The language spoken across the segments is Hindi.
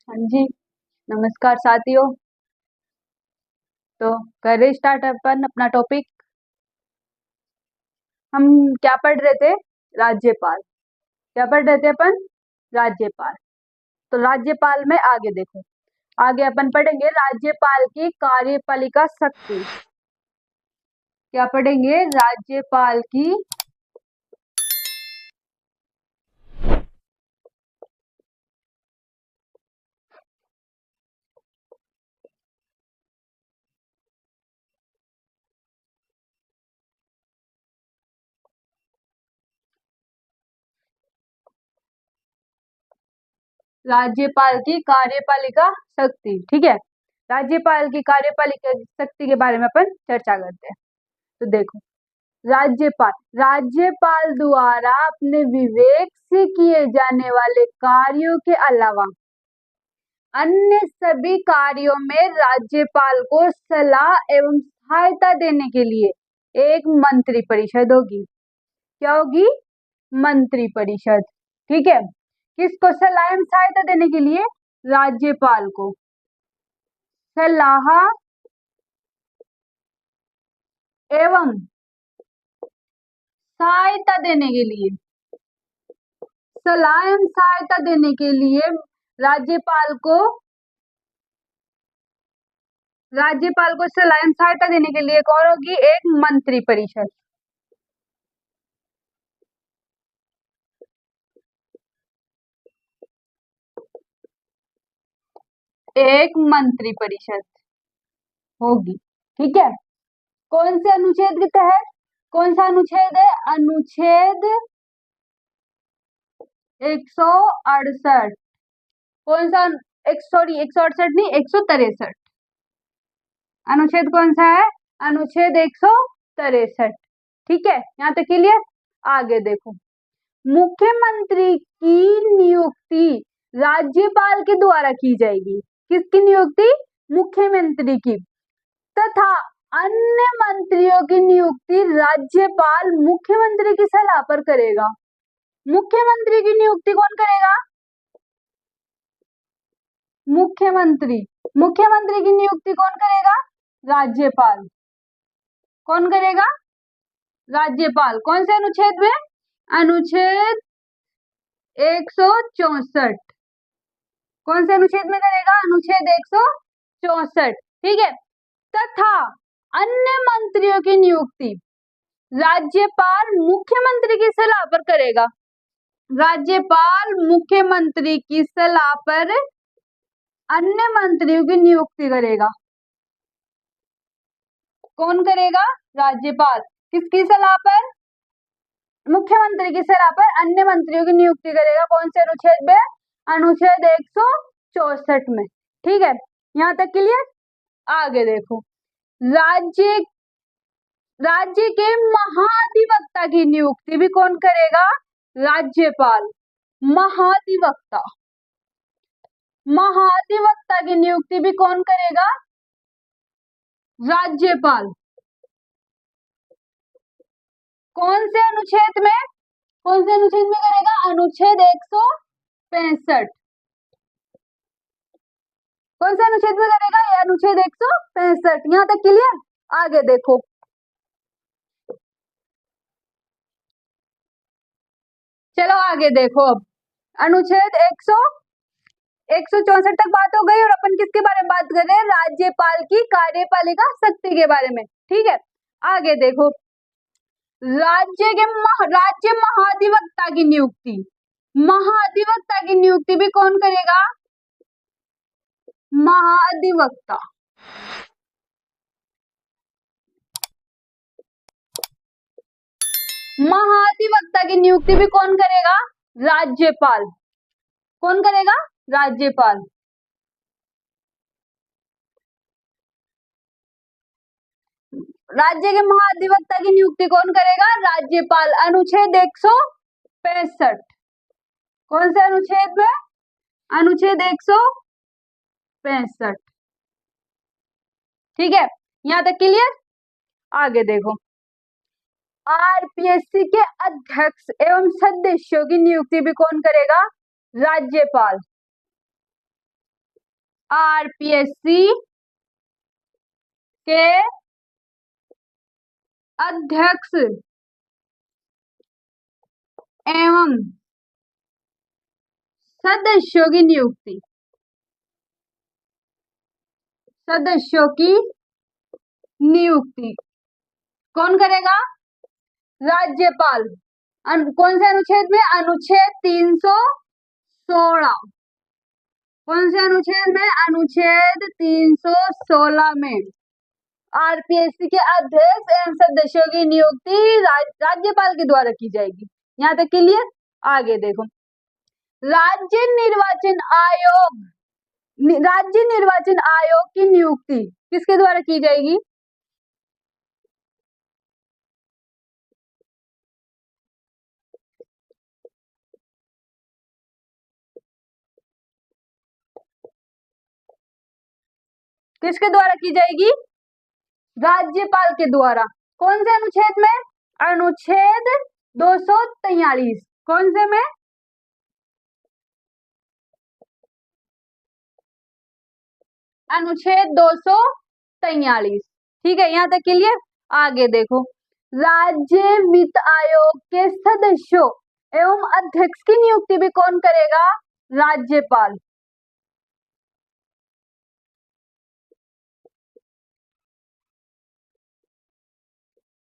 हाँ जी। नमस्कार साथियों। तो करें स्टार्ट अपन अपना टॉपिक। हम क्या पढ़ रहे थे? राज्यपाल। क्या पढ़ रहे थे अपन? राज्यपाल। तो राज्यपाल में आगे देखो। आगे अपन पढ़ेंगे राज्यपाल की कार्यपालिका शक्ति। क्या पढ़ेंगे? राज्यपाल की राज्यपाल की कार्यपालिका शक्ति। ठीक है। राज्यपाल की कार्यपालिका शक्ति के बारे में अपन चर्चा करते हैं। तो देखो, राज्यपाल राज्यपाल द्वारा अपने विवेक से किए जाने वाले कार्यों के अलावा अन्य सभी कार्यों में राज्यपाल को सलाह एवं सहायता देने के लिए एक मंत्री परिषद होगी। क्या होगी? मंत्री परिषद। ठीक है। किसको सलाह एवं सहायता देने के लिए? राज्यपाल को सलाह एवं सहायता देने के लिए सलाह एवं सहायता देने के लिए राज्यपाल को सलाह एवं सहायता देने के लिए कौन होगी? एक मंत्री परिषद। एक मंत्री परिषद होगी। ठीक है। कौन से अनुच्छेद के तहत? कौन सा अनुच्छेद है? अनुच्छेद 168। कौन सा? एक सॉरी 168 नहीं, 163। अनुच्छेद कौन सा है? अनुच्छेद 163। ठीक है, यहाँ तक क्लियर। आगे देखो, मुख्यमंत्री की नियुक्ति राज्यपाल के द्वारा की जाएगी। किसकी नियुक्ति? मुख्यमंत्री की। तथा अन्य मंत्रियों की नियुक्ति राज्यपाल मुख्यमंत्री की सलाह पर करेगा। मुख्यमंत्री की नियुक्ति कौन करेगा? मुख्यमंत्री। मुख्यमंत्री की नियुक्ति कौन करेगा? राज्यपाल। कौन करेगा? राज्यपाल। कौन से अनुच्छेद में? अनुच्छेद 164। कौन से अनुच्छेद में करेगा? अनुच्छेद 164। ठीक है। तथा अन्य मंत्रियों की नियुक्ति राज्यपाल मुख्यमंत्री की सलाह पर करेगा। राज्यपाल मुख्यमंत्री की सलाह पर अन्य मंत्रियों की नियुक्ति करेगा। कौन करेगा? राज्यपाल। किसकी सलाह पर? मुख्यमंत्री की सलाह पर अन्य मंत्रियों की नियुक्ति करेगा। कौन से अनुच्छेद में? अनुच्छेद 164 में। ठीक है, यहाँ तक क्लियर। आगे देखो, राज्य राज्य के महाधिवक्ता की नियुक्ति भी कौन करेगा? राज्यपाल। महाधिवक्ता। महाधिवक्ता की नियुक्ति भी कौन करेगा? राज्यपाल। कौन से अनुच्छेद में? कौन से अनुच्छेद में करेगा? अनुच्छेद 165। कौन से अनुच्छेद में करेगा? ये अनुच्छेद 165। यहाँ तक क्लियर। आगे देखो, चलो आगे देखो। अब अनुच्छेद 164 तक बात हो गई और अपन किसके बारे में बात कर रहे हैं? राज्यपाल की कार्यपालिका शक्ति के बारे में। ठीक है। आगे देखो, राज्य महाधिवक्ता की नियुक्ति। महाधिवक्ता की नियुक्ति भी कौन करेगा? महाधिवक्ता। महाधिवक्ता की नियुक्ति भी कौन करेगा? राज्यपाल। कौन करेगा? राज्यपाल। राज्य के महाधिवक्ता की नियुक्ति कौन करेगा? राज्यपाल। अनुच्छेद 165। कौन से अनुच्छेद में? अनुच्छेद 165। ठीक है, यहाँ तक क्लियर। आगे देखो, आरपीएससी के अध्यक्ष एवं सदस्यों की नियुक्ति भी कौन करेगा? राज्यपाल। आरपीएससी के अध्यक्ष एवं सदस्यों की नियुक्ति, सदस्यों की नियुक्ति कौन करेगा? राज्यपाल। कौन से अनुच्छेद में? अनुच्छेद 316। कौन से अनुच्छेद में? अनुच्छेद 316 में आरपीएससी के अध्यक्ष एवं सदस्यों की नियुक्ति राज्यपाल के द्वारा की जाएगी। यहाँ तक क्लियर? आगे देखो, राज्य निर्वाचन आयोग, राज्य निर्वाचन आयोग की नियुक्ति किसके द्वारा की जाएगी? किसके द्वारा की जाएगी? राज्यपाल के द्वारा। कौन से अनुच्छेद में? अनुच्छेद 243। कौन से में? अनुच्छेद 243। ठीक है, यहाँ तक क्लियर? आगे देखो, राज्य वित्त आयोग के सदस्यों एवं अध्यक्ष की नियुक्ति भी कौन करेगा? राज्यपाल।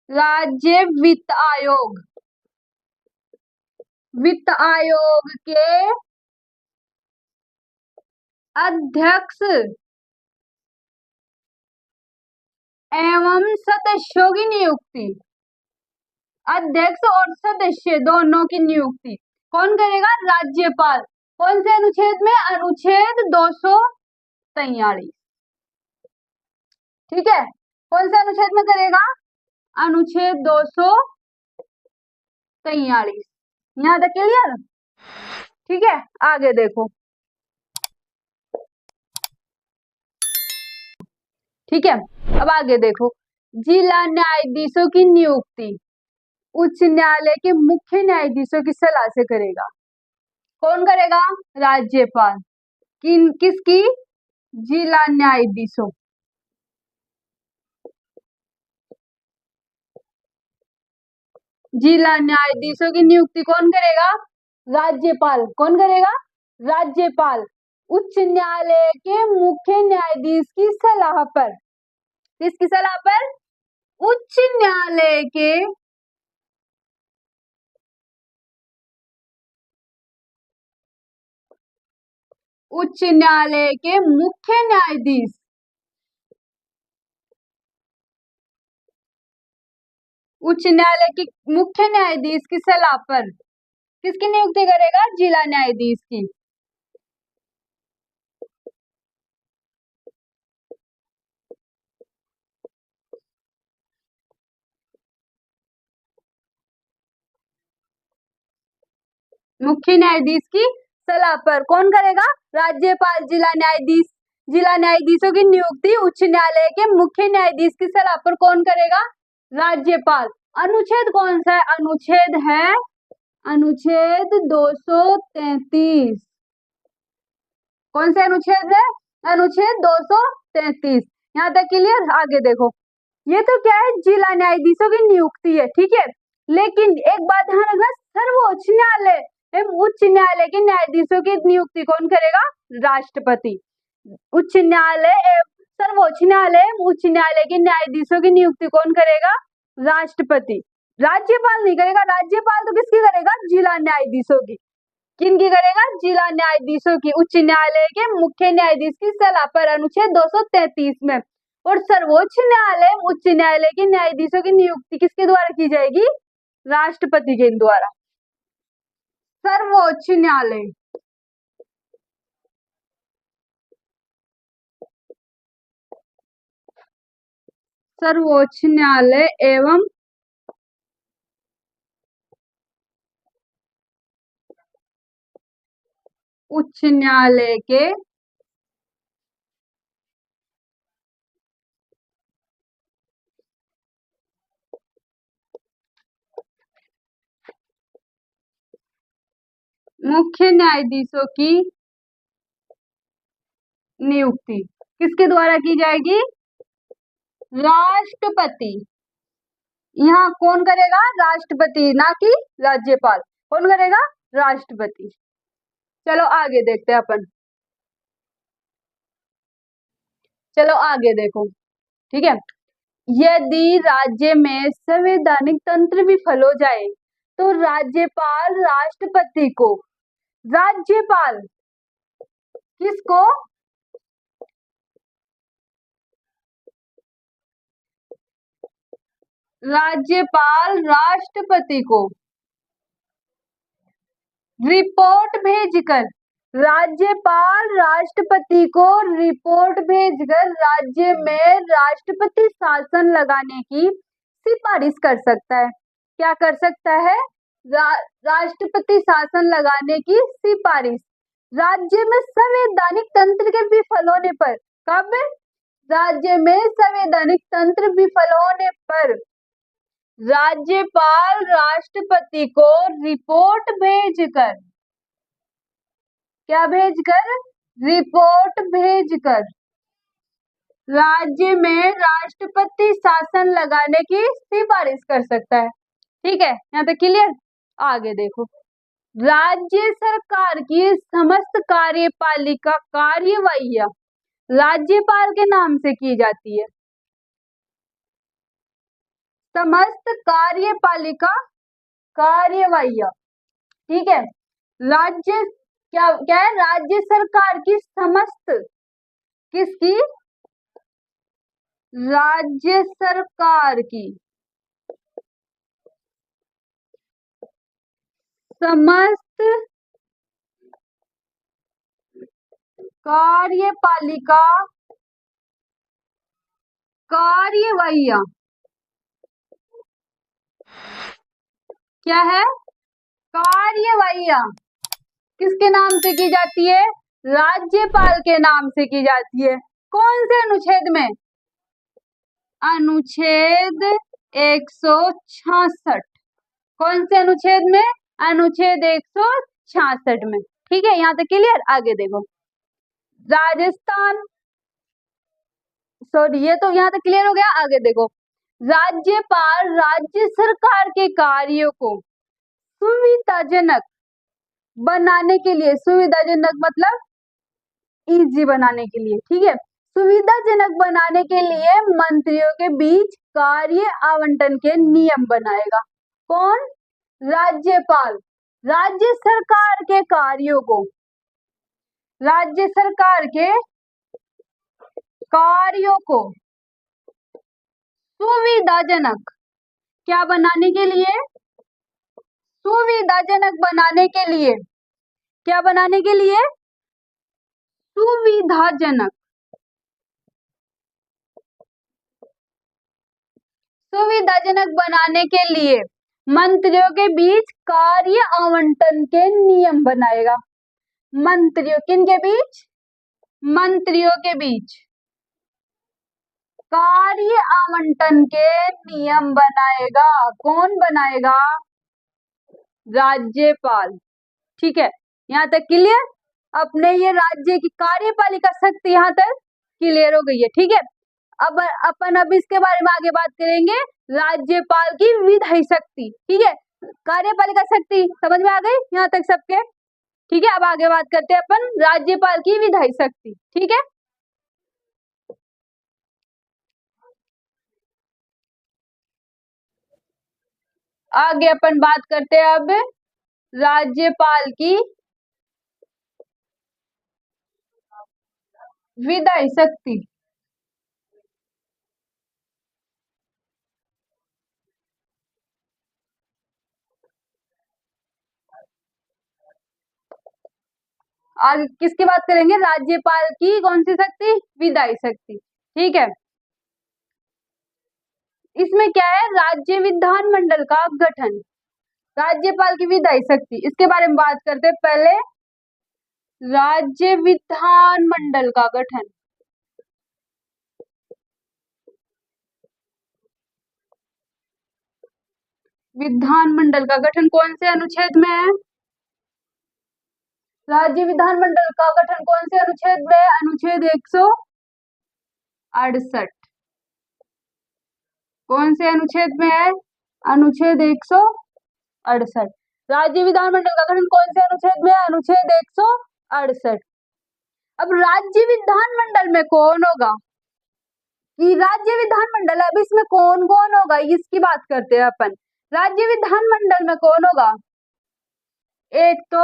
राज्य वित्त आयोग, वित्त आयोग के अध्यक्ष एवं सदस्यों की नियुक्ति, अध्यक्ष और सदस्य दोनों की नियुक्ति कौन करेगा? राज्यपाल। कौन से अनुच्छेद में? अनुच्छेद 243। ठीक है, कौन से अनुच्छेद में करेगा? अनुच्छेद 243। यहाँ तक क्लियर? ठीक है, आगे देखो, ठीक है, अब आगे देखो, जिला न्यायाधीशों की नियुक्ति उच्च न्यायालय के मुख्य न्यायाधीशों की सलाह से करेगा। कौन करेगा? राज्यपाल। किसकी? जिला न्यायाधीशों, जिला न्यायाधीशों की नियुक्ति कौन करेगा? राज्यपाल। कौन करेगा? राज्यपाल। उच्च न्यायालय के मुख्य न्यायाधीश की सलाह पर। किसकी सलाह पर? उच्च न्यायालय के उच्च न्यायालय के मुख्य न्यायाधीश, उच्च न्यायालय के मुख्य न्यायाधीश की सलाह पर किसकी नियुक्ति करेगा? जिला न्यायाधीश की। मुख्य न्यायाधीश की सलाह पर कौन करेगा? राज्यपाल। जिला न्यायाधीश, जिला न्यायाधीशों की नियुक्ति उच्च न्यायालय के मुख्य न्यायाधीश की सलाह पर कौन करेगा? राज्यपाल। अनुच्छेद कौन सा है? अनुच्छेद है अनुच्छेद 233। कौन सा अनुच्छेद है? अनुच्छेद 233। यहाँ तक क्लियर? आगे देखो, ये तो क्या है? जिला न्यायाधीशों की नियुक्ति है, ठीक है, लेकिन एक बात ध्यान रखना, सर्वोच्च न्यायालय एवं उच्च न्यायालय के न्यायाधीशों की नियुक्ति कौन करेगा? राष्ट्रपति। उच्च न्यायालय एवं सर्वोच्च न्यायालय एवं उच्च न्यायालय के न्यायाधीशों की नियुक्ति कौन करेगा? राष्ट्रपति। राज्यपाल नहीं करेगा। राज्यपाल तो किसकी करेगा? जिला न्यायाधीशों की। किनकी करेगा? जिला न्यायाधीशों की, उच्च न्यायालय के मुख्य न्यायाधीश की सलाह पर, अनुच्छेद 233 में। और सर्वोच्च न्यायालय उच्च न्यायालय के न्यायाधीशों की नियुक्ति किसके द्वारा की जाएगी? राष्ट्रपति के द्वारा। सर्वोच्च न्यायालय, सर्वोच्च न्यायालय एवं उच्च न्यायालय के मुख्य न्यायाधीशों की नियुक्ति किसके द्वारा की जाएगी? राष्ट्रपति। यहाँ कौन करेगा? राष्ट्रपति, ना कि राज्यपाल। कौन करेगा? राष्ट्रपति। चलो आगे देखते हैं अपन। चलो आगे देखो, ठीक है। यदि राज्य में संवैधानिक तंत्र विफल हो जाए तो राज्यपाल राष्ट्रपति को, राज्यपाल किसको? राज्यपाल राष्ट्रपति को रिपोर्ट भेजकर, राज्यपाल राष्ट्रपति को रिपोर्ट भेजकर राज्य में राष्ट्रपति शासन लगाने की सिफारिश कर सकता है। क्या कर सकता है? राष्ट्रपति शासन लगाने की सिफारिश राज्य में संवैधानिक तंत्र के विफल होने पर। कब? राज्य में संवैधानिक तंत्र विफल होने पर राज्यपाल राष्ट्रपति को रिपोर्ट भेजकर, क्या भेजकर? रिपोर्ट भेजकर राज्य में राष्ट्रपति शासन लगाने की सिफारिश कर सकता है। ठीक है, यहाँ तक क्लियर? आगे देखो, राज्य सरकार की समस्त कार्यपालिका कार्यवाही राज्यपाल के नाम से की जाती है। समस्त कार्यपालिका कार्यवाही, ठीक है। राज्य क्या है? राज्य सरकार की समस्त, किसकी? राज्य सरकार की समस्त कार्यपालिका कार्यवाही क्या है? कार्यवाही किसके नाम से की जाती है? राज्यपाल के नाम से की जाती है। कौन से अनुच्छेद में? अनुच्छेद 166। कौन से अनुच्छेद में? अनुच्छेद 166 में। ठीक है, यहाँ तक क्लियर? आगे देखो, राजस्थान, सॉरी ये तो यहाँ तक क्लियर हो गया। आगे देखो, राज्यपाल राज्य सरकार के कार्यों को सुविधाजनक बनाने के लिए, सुविधाजनक मतलब इजी बनाने के लिए, ठीक है, सुविधाजनक बनाने के लिए मंत्रियों के बीच कार्य आवंटन के नियम बनाएगा। कौन? राज्यपाल। राज्य सरकार के कार्यों को, राज्य सरकार के कार्यों को सुविधाजनक क्या बनाने के लिए? सुविधाजनक बनाने के लिए, क्या बनाने के लिए? सुविधाजनक, सुविधाजनक बनाने के लिए मंत्रियों के बीच कार्य आवंटन के नियम बनाएगा। मंत्रियों, किनके बीच? मंत्रियों के बीच कार्य आवंटन के नियम बनाएगा। कौन बनाएगा? राज्यपाल। ठीक है, यहाँ तक क्लियर? अपने ये राज्य की कार्यपालिका शक्ति यहाँ तक क्लियर हो गई है। ठीक है, अब अपन इसके बारे में आगे बात करेंगे, राज्यपाल की विधायी शक्ति। ठीक है, कार्यपालिका शक्ति समझ में आ गई यहाँ तक सबके? ठीक है, अब आगे बात करते हैं अपन राज्यपाल की विधायी शक्ति। ठीक है, आगे अपन बात करते हैं अब राज्यपाल की विधायी शक्ति। आगे किसकी बात करेंगे? राज्यपाल की कौन सी शक्ति? विधायी शक्ति। ठीक है, इसमें क्या है? राज्य विधानमंडल का गठन, राज्यपाल की विधायी शक्ति, इसके बारे में बात करते हैं पहले। राज्य विधानमंडल का गठन, विधानमंडल का गठन कौन से अनुच्छेद में है? राज्य विधानमंडल का गठन कौन से अनुच्छेद में है? अनुच्छेद 168। कौन से अनुच्छेद में है? अनुच्छेद 168। राज्य विधानमंडल का गठन कौन से अनुच्छेद में है? अनुच्छेद 168। अब राज्य विधानमंडल में कौन होगा? कि राज्य विधानमंडल, अब इसमें कौन कौन होगा इसकी बात करते हैं अपन। राज्य विधानमंडल में कौन होगा? एक तो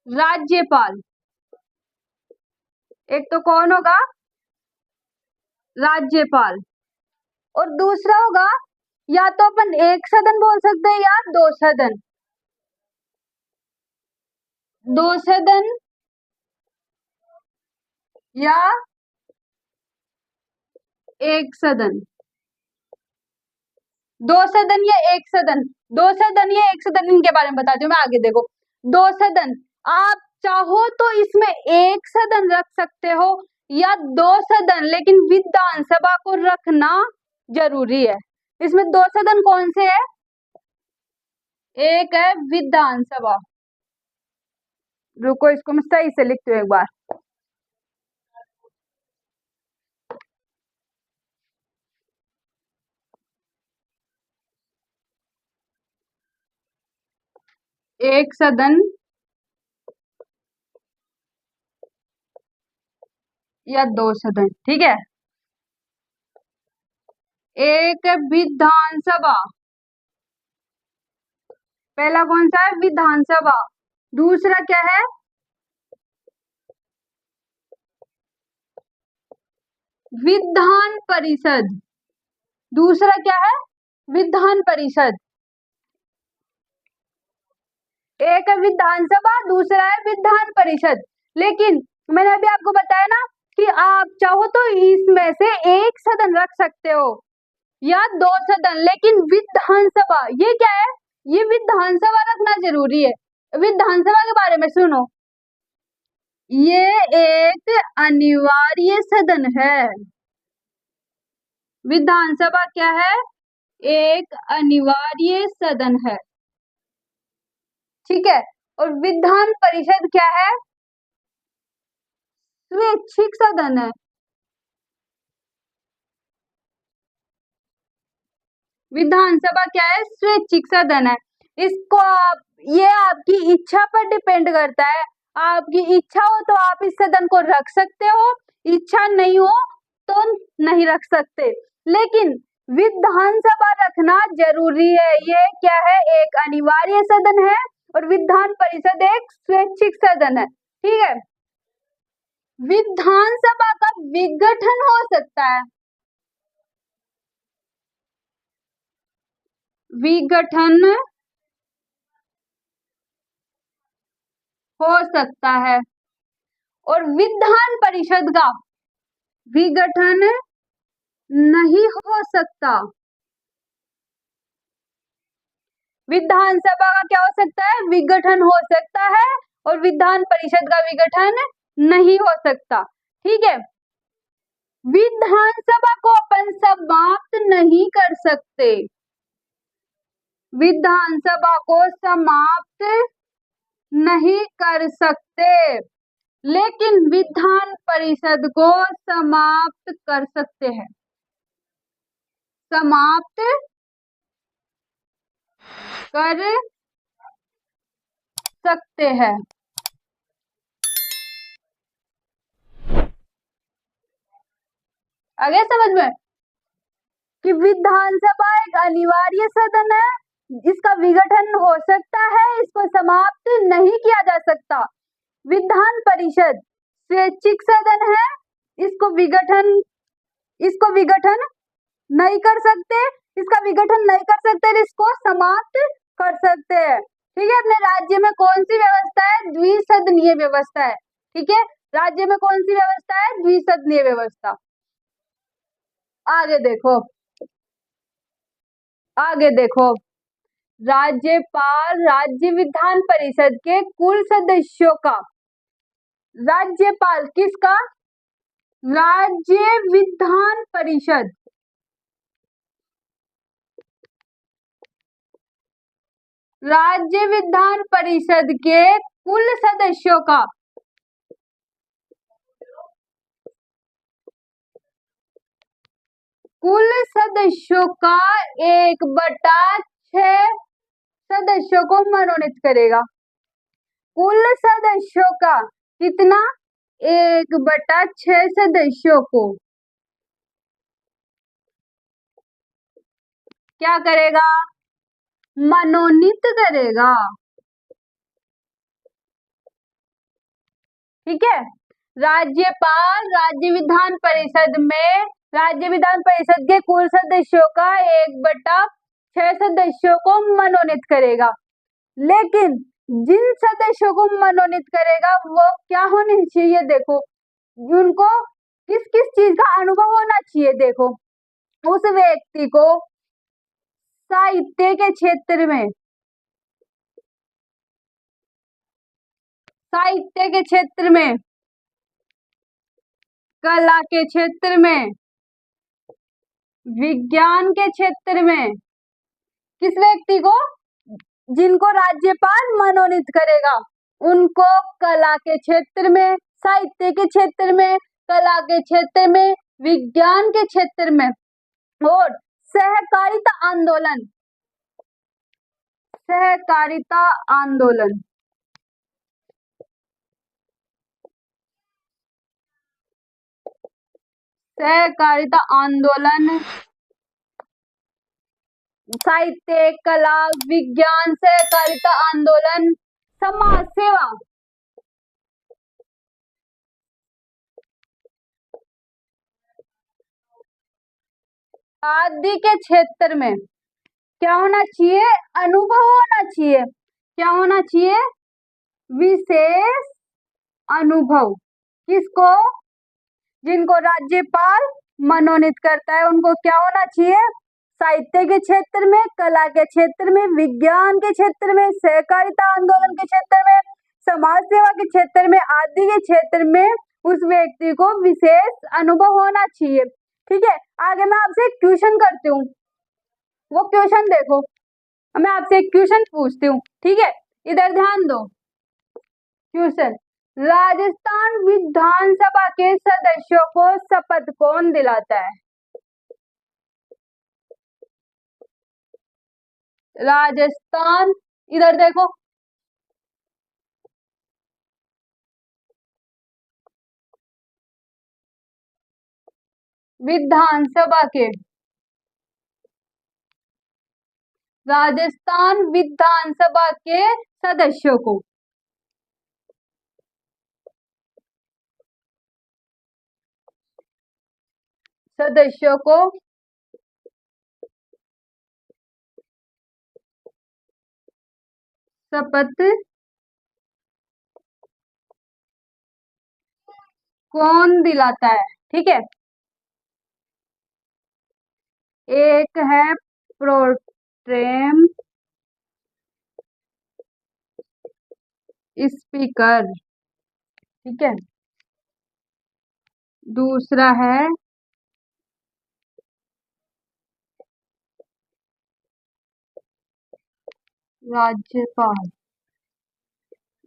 राज्यपाल, एक तो कौन होगा? राज्यपाल। और दूसरा होगा, या तो अपन एक सदन बोल सकते हैं या दो सदन। दो सदन या एक सदन। दो सदन या एक सदन, दो सदन या एक सदन, इनके बारे में बताती हूँ मैं आगे। देखो, दो सदन, आप चाहो तो इसमें एक सदन रख सकते हो या दो सदन, लेकिन विधानसभा को रखना जरूरी है। इसमें दो सदन कौन से है? एक है विधानसभा। रुको, इसको मैं सही से लिखती हूँ एक बार। एक सदन या दो सदन, ठीक है। एक विधानसभा, पहला कौन सा है? विधानसभा। दूसरा क्या है? विधान परिषद। दूसरा क्या है? विधान परिषद। एक है विधानसभा, दूसरा है विधान परिषद। लेकिन मैंने अभी आपको बताया ना कि आप चाहो तो इसमें से एक सदन रख सकते हो या दो सदन, लेकिन विधानसभा ये क्या है? ये विधानसभा रखना जरूरी है। विधानसभा के बारे में सुनो, ये एक अनिवार्य सदन है। विधानसभा क्या है? एक अनिवार्य सदन है, ठीक है। और विधान परिषद क्या है? स्वैच्छिक सदन है। विधानसभा क्या है? स्वैच्छिक सदन है। इसको आप, ये आपकी इच्छा पर डिपेंड करता है। आपकी इच्छा हो तो आप इस सदन को रख सकते हो, इच्छा नहीं हो तो नहीं रख सकते, लेकिन विधानसभा रखना जरूरी है। ये क्या है? एक अनिवार्य सदन है और विधान परिषद एक स्वैच्छिक सदन है, ठीक है। विधानसभा का विघटन हो सकता है, विघटन हो सकता है, और विधान परिषद का विघटन नहीं हो सकता। विधानसभा का क्या हो सकता है? विघटन हो सकता है, और विधान परिषद का विघटन नहीं हो सकता, ठीक है। विधानसभा को अपन समाप्त नहीं कर सकते, विधानसभा को समाप्त नहीं कर सकते, लेकिन विधान परिषद को समाप्त कर सकते हैं, समाप्त कर सकते हैं। आगे समझ में कि विधानसभा एक अनिवार्य सदन है, इसका विघटन हो सकता है, इसको समाप्त नहीं किया जा सकता। विधान परिषद स्वैच्छिक सदन है, इसको विघटन नहीं कर सकते, इसका विघटन नहीं कर सकते, इसको समाप्त कर सकते हैं, ठीक है। अपने राज्य में कौन सी व्यवस्था है? द्विसदनीय व्यवस्था है, ठीक है। राज्य में कौन सी व्यवस्था है? द्विसदनीय व्यवस्था। आगे देखो, आगे देखो, राज्यपाल राज्य विधान परिषद के कुल सदस्यों का, राज्यपाल किसका? राज्य विधान परिषद, राज्य विधान परिषद के कुल सदस्यों का कुल सदस्यों का 1/6 सदस्यों को मनोनीत करेगा। कुल सदस्यों का कितना? 1/6 सदस्यों को क्या करेगा? मनोनीत करेगा। ठीक है। राज्यपाल राज्य विधान परिषद के कुल सदस्यों का 1/6 सदस्यों को मनोनीत करेगा। लेकिन जिन सदस्यों को मनोनीत करेगा वो क्या होने चाहिए? देखो, उनको किस किस चीज का अनुभव होना चाहिए। देखो, उस व्यक्ति को साहित्य के क्षेत्र में, साहित्य के क्षेत्र में, कला के क्षेत्र में, विज्ञान के क्षेत्र में, किस व्यक्ति को? जिनको राज्यपाल मनोनीत करेगा उनको कला के क्षेत्र में, साहित्य के क्षेत्र में, कला के क्षेत्र में, विज्ञान के क्षेत्र में और सहकारिता आंदोलन, सहकारिता आंदोलन, सहकारिता आंदोलन, साहित्य, कला, विज्ञान, सहकारिता आंदोलन, समाज सेवा आदि के क्षेत्र में क्या होना चाहिए? अनुभव होना चाहिए। क्या होना चाहिए? विशेष अनुभव। किसको? जिनको राज्यपाल मनोनीत करता है उनको क्या होना चाहिए? साहित्य के क्षेत्र में, कला के क्षेत्र में, विज्ञान के क्षेत्र में, सहकारिता आंदोलन के क्षेत्र में, समाज सेवा के क्षेत्र में, आदि के क्षेत्र में उस व्यक्ति को विशेष अनुभव होना चाहिए। ठीक है। आगे मैं आपसे एक क्वेश्चन करती हूँ, वो क्वेश्चन देखो। मैं आपसे एक क्वेश्चन पूछती हूँ, ठीक है, इधर ध्यान दो। क्वेश्चन, राजस्थान विधानसभा के सदस्यों को शपथ कौन दिलाता है? राजस्थान, इधर देखो, विधानसभा के, राजस्थान विधानसभा के सदस्यों को शपथ कौन दिलाता है? ठीक है। एक है प्रोटेम स्पीकर, ठीक है, दूसरा है राज्यपाल।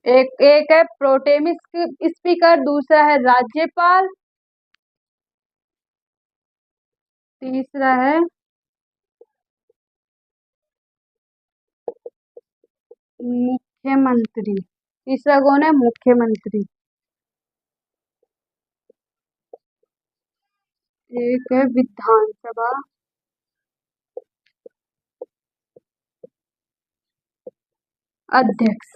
एक है प्रोटेम स्पीकर, दूसरा है राज्यपाल, तीसरा है मुख्यमंत्री। तीसरा कौन है? मुख्यमंत्री। एक है विधानसभा अध्यक्ष।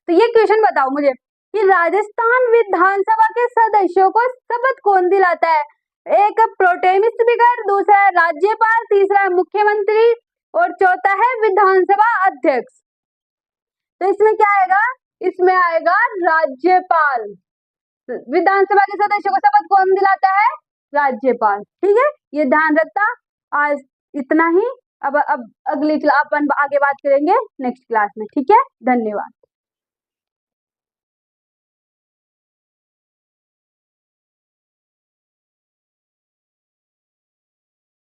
तो ये क्वेश्चन बताओ मुझे कि राजस्थान विधानसभा के सदस्यों को शपथ कौन दिलाता है? एक प्रोटेम स्पीकर, दूसरा है राज्यपाल, तीसरा है मुख्यमंत्री और चौथा है विधानसभा अध्यक्ष। तो इसमें क्या आएगा? इसमें आएगा राज्यपाल। विधानसभा के सदस्यों को शपथ कौन दिलाता है? राज्यपाल। ठीक है, ये ध्यान रखता। आज इतना ही। अब अगली अपन आगे बात करेंगे नेक्स्ट क्लास में। ठीक है, धन्यवाद।